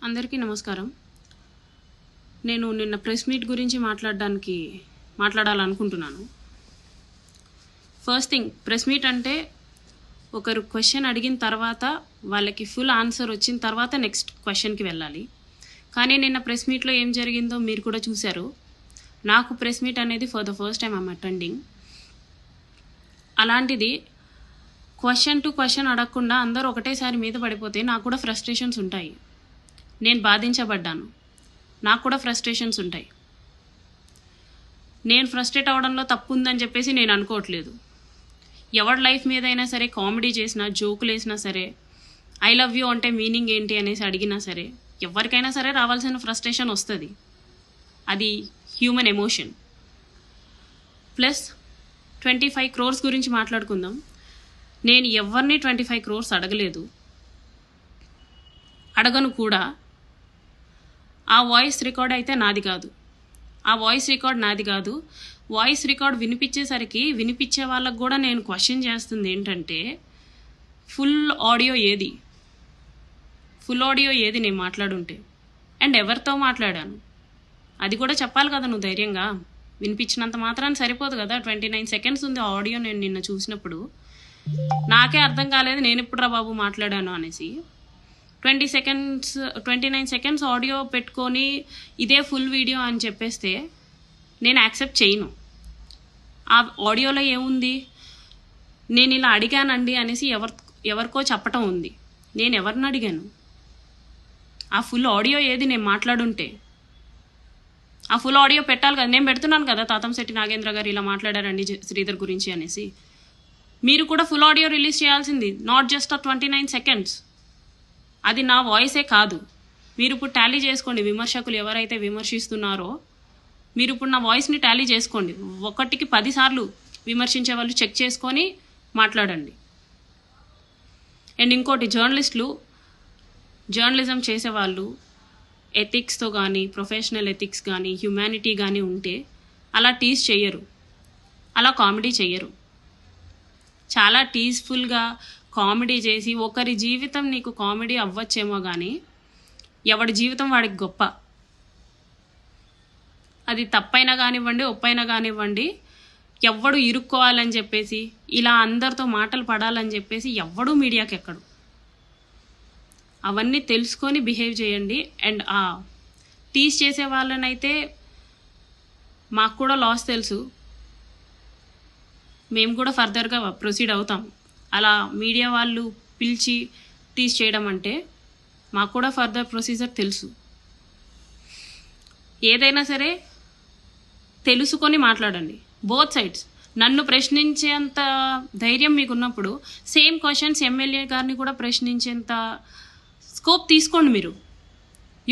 అందరికీ నమస్కారం. నేను నిన్న ప్రెస్ మీట్ గురించి మాట్లాడాలనుకుంటున్నాను. ఫస్ట్ థింగ్, ప్రెస్ మీట్ అంటే ఒకరు క్వశ్చన్ అడిగిన తర్వాత వాళ్ళకి ఫుల్ ఆన్సర్ వచ్చిన తర్వాత నెక్స్ట్ క్వశ్చన్కి వెళ్ళాలి. కానీ నిన్న ప్రెస్ మీట్లో ఏం జరిగిందో మీరు కూడా చూశారు. నాకు ప్రెస్ మీట్ అనేది for the first time I'm attending. అలాంటిది క్వశ్చన్ టు క్వశ్చన్ అడగకుండా అందరూ ఒకటేసారి మీద పడిపోతే నాకు కూడా ఫ్రస్ట్రేషన్స్ ఉంటాయి. నేను బాధించబడ్డాను, నాకు కూడా ఫ్రస్ట్రేషన్స్ ఉంటాయి. నేను ఫ్రస్ట్రేట్ అవ్వడంలో తప్పు ఉందని చెప్పేసి నేను అనుకోవట్లేదు. ఎవరి లైఫ్ మీద అయినా సరే కామెడీ చేసినా, జోకులు వేసినా సరే, ఐ లవ్ యూ అంటే మీనింగ్ ఏంటి అనేసి అడిగినా సరే, ఎవరికైనా సరే రావాల్సిన ఫ్రస్ట్రేషన్ వస్తుంది. అది హ్యూమన్ ఎమోషన్. ప్లస్ 25 crores గురించి మాట్లాడుకుందాం. నేను ఎవరిని 25 crores అడగలేదు, అడగను కూడా. ఆ వాయిస్ రికార్డ్ అయితే నాది కాదు. వాయిస్ రికార్డ్ వినిపించేసరికి వినిపించే వాళ్ళకు కూడా నేను క్వశ్చన్ చేస్తుంది ఏంటంటే, ఫుల్ ఆడియో ఏది నేను మాట్లాడుంటే, అండ్ ఎవరితో మాట్లాడాను అది కూడా చెప్పాలి కదా. నువ్వు ధైర్యంగా వినిపించినంత మాత్రాన్ని సరిపోదు కదా. 29 seconds ఉంది ఆడియో. నేను నిన్న చూసినప్పుడు నాకే అర్థం కాలేదు నేను ఎప్పుడురా బాబు మాట్లాడాను అనేసి. 29 seconds ఆడియో పెట్టుకొని ఇదే ఫుల్ వీడియో అని చెప్పేస్తే నేను యాక్సెప్ట్ చేయను. ఆ ఆడియోలో ఏముంది, నేను ఇలా అడిగానండి అనేసి ఎవరికో చెప్పటం ఉంది. నేను ఎవరిని అడిగాను? ఆ ఫుల్ ఆడియో ఏది నేను మాట్లాడుంటే ఆ ఫుల్ ఆడియో పెట్టాలి కదా. నేను పెడుతున్నాను కదా, తాతంశెట్టి నాగేంద్ర గారు ఇలా మాట్లాడారండి శ్రీధర్ గురించి అనేసి. మీరు కూడా ఫుల్ ఆడియో రిలీజ్ చేయాల్సింది, నాట్ జస్ట్ 29 seconds. అది నా వాయిసే కాదు. మీరు ఇప్పుడు టాలీ చేసుకోండి. విమర్శకులు ఎవరైతే విమర్శిస్తున్నారో మీరు ఇప్పుడు నా వాయిస్ని టాలీ చేసుకోండి. 1కి 10 సార్లు విమర్శించే వాళ్ళు చెక్ చేసుకొని మాట్లాడండి. అండ్ ఇంకోటి, జర్నలిజం చేసేవాళ్ళు ఎథిక్స్తో కానీ, ప్రొఫెషనల్ ఎథిక్స్ కానీ, హ్యుమానిటీ కానీ ఉంటే అలా టీజ్ చెయ్యరు, అలా కామెడీ చెయ్యరు. చాలా టీజ్ఫుల్గా కామెడీ చేసి, ఒకరి జీవితం నీకు కామెడీ అవ్వచ్చేమో కానీ ఎవడి జీవితం వాడికి గొప్ప. అది తప్పైనా కానివ్వండి, ఒప్పైనా కానివ్వండి, ఎవ్వడు ఇరుక్కోవాలని చెప్పేసి, ఇలా అందరితో మాటలు పడాలని చెప్పేసి ఎవ్వడూ మీడియాకి ఎక్కడు. అవన్నీ తెలుసుకొని బిహేవ్ చేయండి. అండ్ టీజ్ చేసే వాళ్ళనైతే మాకు కూడా లాస్ తెలుసు, మేము కూడా ఫర్దర్గా ప్రొసీడ్ అవుతాం. అలా మీడియా వాళ్ళు పిలిచి టీజ్ చేయడం అంటే మాకు కూడా ఫర్దర్ ప్రొసీజర్ తెలుసు. ఏదైనా సరే తెలుసుకొని మాట్లాడండి, బోత్ సైడ్స్. నన్ను ప్రశ్నించేంత ధైర్యం మీకున్నప్పుడు సేమ్ క్వశ్చన్స్ ఎమ్మెల్యే గారిని కూడా ప్రశ్నించేంత స్కోప్ తీసుకోండి మీరు.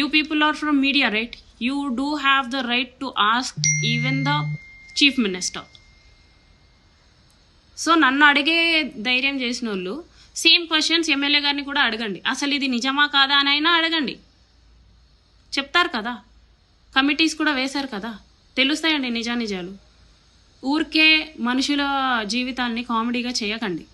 You people are from media, right? You do have the right to ask even the chief minister. So నన్ను అడిగే ధైర్యం చేసిన వాళ్ళు సేమ్ క్వశ్చన్స్ ఎమ్మెల్యే గారిని కూడా అడగండి. అసలు ఇది నిజమా కాదా అని అయినా అడగండి, చెప్తారు కదా. కమిటీస్ కూడా వేశారు కదా, తెలుస్తాయండి నిజానిజాలు. ఊరికే మనుషుల జీవితాన్ని కామెడీగా చేయకండి.